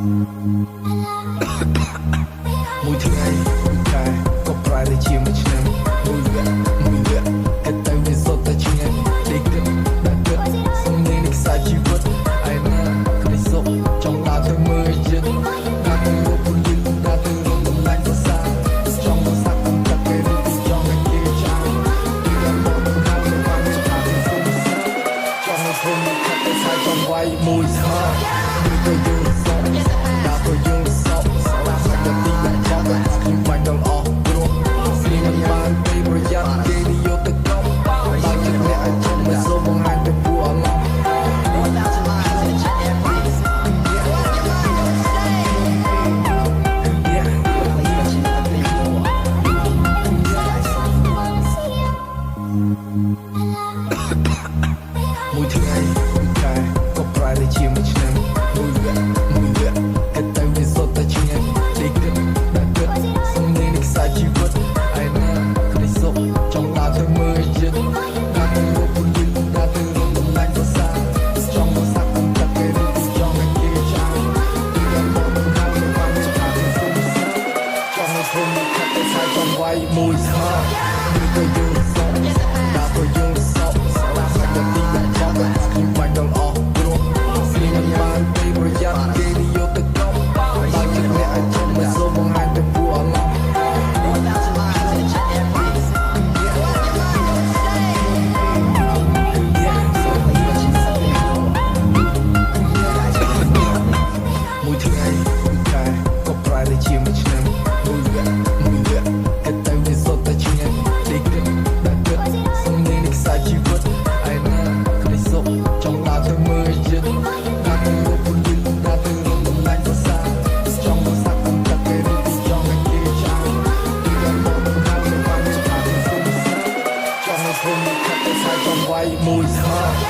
មួយថ្ងៃមួយខែក៏ប្រែទៅជាមួយឆ្នាំមួយវគ្គគិតទៅវាសុទ្ធតែឆ្ងាញ់ដេកគិតដល់គិតសំលេងនៃខ្សែជីវិតឯណាក្តីសុខចង់ដើរទៅមើលយិតដើរទៅរកពលិលដើរទៅរកបំលែងសរសើរចង់មកសាក់តាមទឹកពេលឬចង់ឲ្យគេចាពីដល់មកដល់ហើយបានស្អាតទៅសុំចង់ឲ្យភូមិខិតទៅឆាយចង់វាយមួយស្ហាមួយទៅយល់សោកដើរទៅយល់សោកស្លាប់សាច់ទៅទីយ៉ាងចង់ខ្ញុំបាញ់ដល់អស់ព្រោះស្រីមិនបានពេលប្រយ័ត្នគេនិយមទៅកប់បើចិត្តអ្នកឲ្យជិះមកសូមបង្ហាញទៅពួកអឡំមួយថ្ងៃមួយខែក៏ប្រែទៅជាមួយឆ្នាំមួយវគ្គគិតទៅវាសុទ្ធតែឆ្ងាញ់ដេកគិតដល់គិតសំលេងនៃខ្សែជីវិតឯណាក្តីសុខចង់ដើរទៅមើលយិតដើរទៅរកពលិលដើរទៅរកបំលែងសរសើរចង់មកសាក់តាមទឹកពេលឬចង់ឲ្យគេចាពីដល់មកដល់ហើយបានស្អាតទៅសុំចង់ឲ្យភូមិខិតទៅឆាយចង់វាយមួយស្ហាមួយទៅយល់សោកដើរទៅយល់សោកស្លាប់សាច់ទៅទីយ៉ាងចង់ខ្ញុំបាញ់ដល់អស់ព្រោះស្រីមិនបានពេលប្រយ័ត្នគេនិយមទៅកប់បើចិត្តអ្នកឲ្យជិះមកសូមបង្ហាញទៅពួកអឡំមួយថ្ងៃមួយខែក៏ប្រែទៅជាមួយឆ្នាំមួយវគ្គគិតទៅវាសុទ្ធតែឆ្ងាញ់ដេកគិតដល់គិតសំលេងនៃខ្សែជីវិតឯណាក្តីសុខចង់ដើរទៅមើលយិតដើរទៅរកពលិលដើរទៅរកបំលែងសរសើរចង់មកសាក់តាមទឹកពេលឬចង់ឲ្យគេចាពីដល់មកដល់ហើយបានស្អាតទៅសុំចង់ឲ្យភូមិខិតទៅឆាយចង់វាយមួយស្ហា